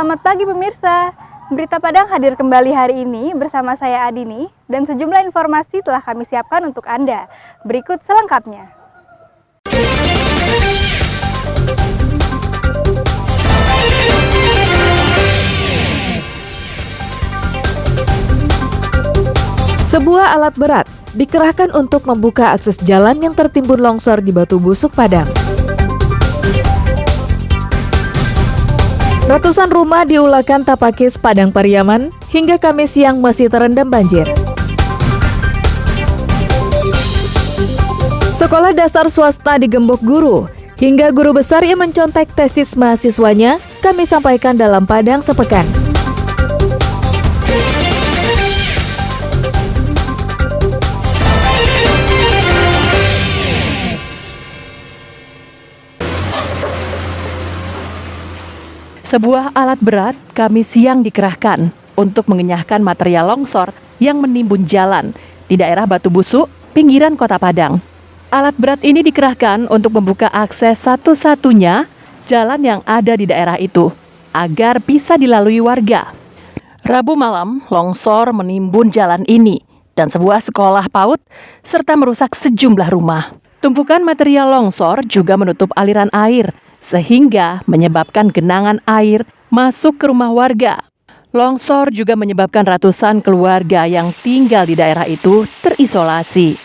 Selamat pagi pemirsa. Berita Padang hadir kembali hari ini bersama saya Adini dan sejumlah informasi telah kami siapkan untuk Anda. Berikut selengkapnya. Sebuah alat berat dikerahkan untuk membuka akses jalan yang tertimbun longsor di Batu Busuk, Padang. Ratusan rumah di Ulakan Tapakis, Padang Pariaman, hingga Kamis siang masih terendam banjir. Sekolah dasar swasta digembok guru, hingga guru besar yang mencontek tesis mahasiswanya kami sampaikan dalam Padang Sepekan. Sebuah alat berat Kamis siang dikerahkan untuk mengenyahkan material longsor yang menimbun jalan di daerah Batu Busuk, pinggiran Kota Padang. Alat berat ini dikerahkan untuk membuka akses satu-satunya jalan yang ada di daerah itu agar bisa dilalui warga. Rabu malam, longsor menimbun jalan ini dan sebuah sekolah PAUD serta merusak sejumlah rumah. Tumpukan material longsor juga menutup aliran air sehingga menyebabkan genangan air masuk ke rumah warga. Longsor juga menyebabkan ratusan keluarga yang tinggal di daerah itu terisolasi.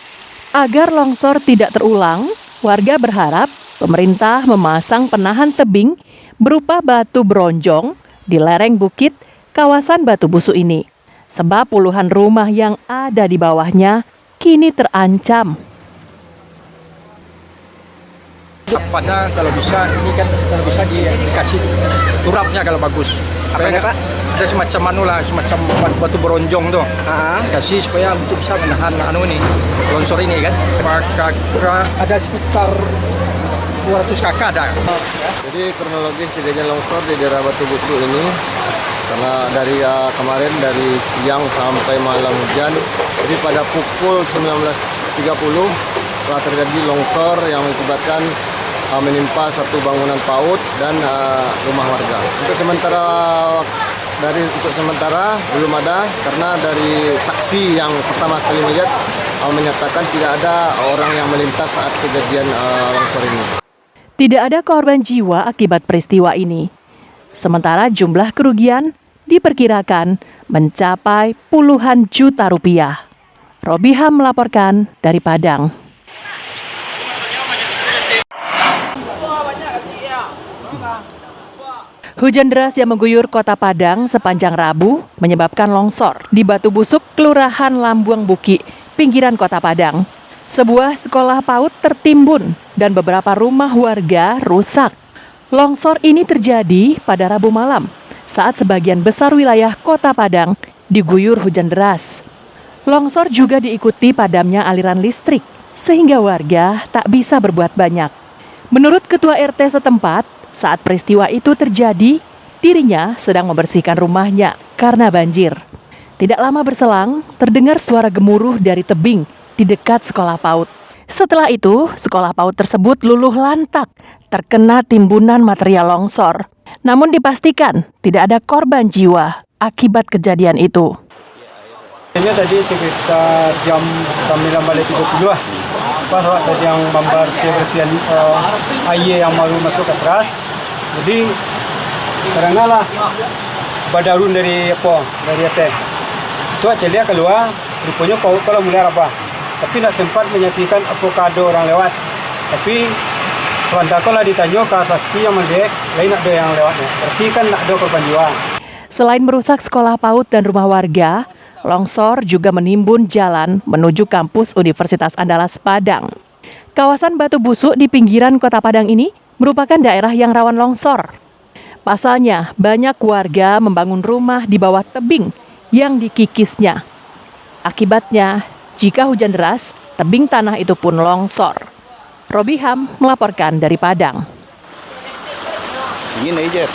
Agar longsor tidak terulang, warga berharap pemerintah memasang penahan tebing berupa batu bronjong di lereng bukit kawasan Batu Busuk ini. Sebab puluhan rumah yang ada di bawahnya kini terancam. Pada kalau bisa ini kan kalau bisa dikasih turapnya kalau bagus. Apa ya Pak? Ada semacam batu beronjong tuh. Kasih supaya untuk bisa menahan longsor ini kan. Maka ada sekitar 200 kakak ada. Jadi kronologis kejadian longsor di daerah Batu Busuk ini karena dari kemarin dari siang sampai malam hujan. Jadi pada pukul 19.30 telah terjadi longsor yang mengakibatkan menimpa satu bangunan PAUD dan rumah warga. Untuk sementara belum ada karena dari saksi yang pertama sekali melihat menyatakan tidak ada orang yang melintas saat kejadian longsor ini. Tidak ada korban jiwa akibat peristiwa ini. Sementara jumlah kerugian diperkirakan mencapai puluhan juta rupiah. Robiham melaporkan dari Padang. Hujan deras yang mengguyur Kota Padang sepanjang Rabu menyebabkan longsor di Batu Busuk, Kelurahan Lambuang Buki, pinggiran Kota Padang. Sebuah sekolah PAUD tertimbun dan beberapa rumah warga rusak. Longsor ini terjadi pada Rabu malam saat sebagian besar wilayah Kota Padang diguyur hujan deras. Longsor juga diikuti padamnya aliran listrik sehingga warga tak bisa berbuat banyak. Menurut Ketua RT setempat, saat peristiwa itu terjadi, dirinya sedang membersihkan rumahnya karena banjir. Tidak lama berselang, terdengar suara gemuruh dari tebing di dekat sekolah PAUD. Setelah itu, sekolah PAUD tersebut luluh lantak, terkena timbunan material longsor. Namun dipastikan tidak ada korban jiwa akibat kejadian itu. Ini tadi sekitar jam 9.30 lah. Pas tadi yang bersihan air yang baru masuk ke teras. Jadi kadang-kadang badarun dari atas. Itu aja dia keluar, rupanya PAUD kalau mulai apa. Tapi tidak sempat menyaksikan avocado orang lewat. Tapi sebentar kalau ditanya ke saksi yang melihat, lain ada yang lewatnya. Berarti kan tidak ada korban jiwa. Selain merusak sekolah PAUD dan rumah warga, longsor juga menimbun jalan menuju kampus Universitas Andalas Padang. Kawasan Batu Busuk di pinggiran Kota Padang ini merupakan daerah yang rawan longsor. Pasalnya, banyak warga membangun rumah di bawah tebing yang dikikisnya. Akibatnya, jika hujan deras, tebing tanah itu pun longsor. Robiham melaporkan dari Padang. Ingin aja.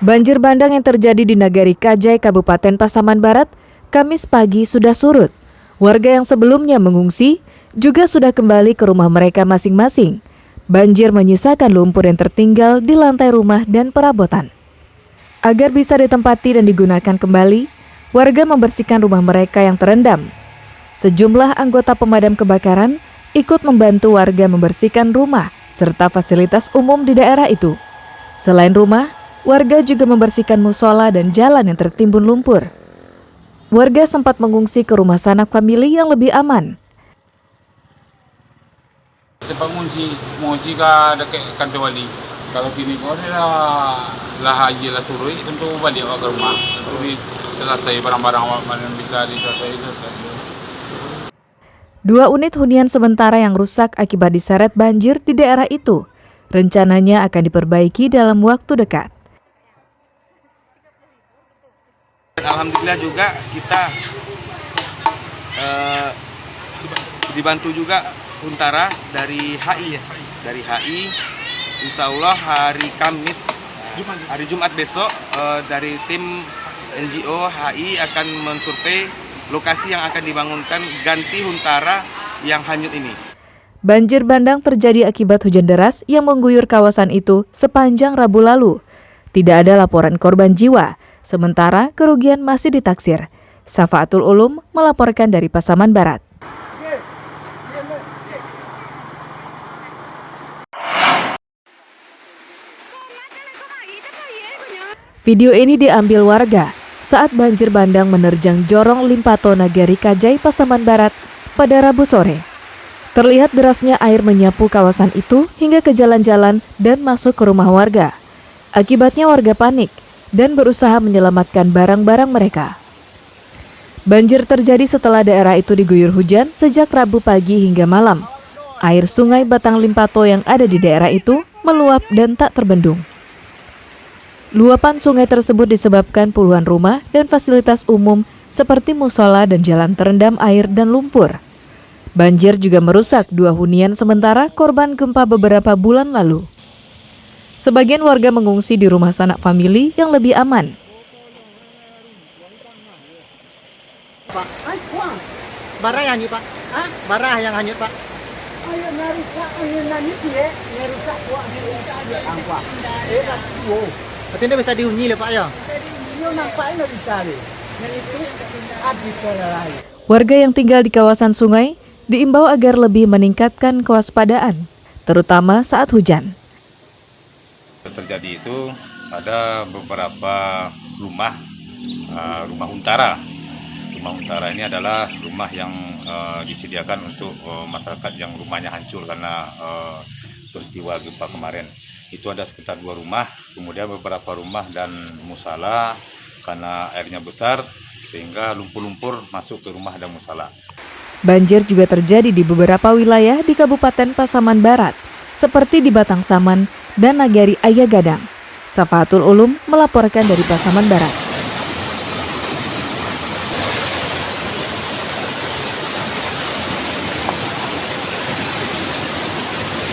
Banjir bandang yang terjadi di Nagari Kajai, Kabupaten Pasaman Barat, Kamis pagi sudah surut. Warga yang sebelumnya mengungsi juga sudah kembali ke rumah mereka masing-masing. Banjir menyisakan lumpur yang tertinggal di lantai rumah dan perabotan. Agar bisa ditempati dan digunakan kembali, warga membersihkan rumah mereka yang terendam. Sejumlah anggota pemadam kebakaran ikut membantu warga membersihkan rumah serta fasilitas umum di daerah itu. Selain rumah, warga juga membersihkan musola dan jalan yang tertimbun lumpur. Warga sempat mengungsi ke rumah sanak famili yang lebih aman. Tempat mengungsi ke dekat kantor wali. Kalau kini kau ni lah haji lah suruh, tentu balik awak ke rumah. Tentu selesai barang-barang awak mana bisa selesai. 2 unit hunian sementara yang rusak akibat diseret banjir di daerah itu rencananya akan diperbaiki dalam waktu dekat. Alhamdulillah juga kita dibantu juga Huntara dari HI ya. Dari HI, insya Allah hari Kamis, hari Jumat besok dari tim NGO HI akan mensurvei lokasi yang akan dibangunkan ganti Huntara yang hanyut ini. Banjir bandang terjadi akibat hujan deras yang mengguyur kawasan itu sepanjang Rabu lalu. Tidak ada laporan korban jiwa, sementara kerugian masih ditaksir. Safaatul Ulum melaporkan dari Pasaman Barat. Video ini diambil warga saat banjir bandang menerjang Jorong Limpato Nagari Kajai Pasaman Barat pada Rabu sore. Terlihat derasnya air menyapu kawasan itu hingga ke jalan-jalan dan masuk ke rumah warga. Akibatnya warga panik dan berusaha menyelamatkan barang-barang mereka. Banjir terjadi setelah daerah itu diguyur hujan sejak Rabu pagi hingga malam. Air sungai Batang Limpato yang ada di daerah itu meluap dan tak terbendung. Luapan sungai tersebut disebabkan puluhan rumah dan fasilitas umum seperti musola dan jalan terendam air dan lumpur. Banjir juga merusak 2 hunian sementara korban gempa beberapa bulan lalu. Sebagian warga mengungsi di rumah sanak famili yang lebih aman. Pak, barah yang hanyut Pak? Barah yang hanyut Pak? Berarti ini bisa dihuni Pak ya? Warga yang tinggal di kawasan sungai diimbau agar lebih meningkatkan kewaspadaan, terutama saat hujan. Terjadi itu ada beberapa rumah Huntara. Rumah Huntara ini adalah rumah yang disediakan untuk masyarakat yang rumahnya hancur karena peristiwa gempa kemarin. Itu ada sekitar 2 rumah, kemudian beberapa rumah dan musala karena airnya besar sehingga lumpur-lumpur masuk ke rumah dan musala. Banjir juga terjadi di beberapa wilayah di Kabupaten Pasaman Barat, seperti di Batang Saman dan Nagari Ayagadang. Safaatul Ulum melaporkan dari Pasaman Barat.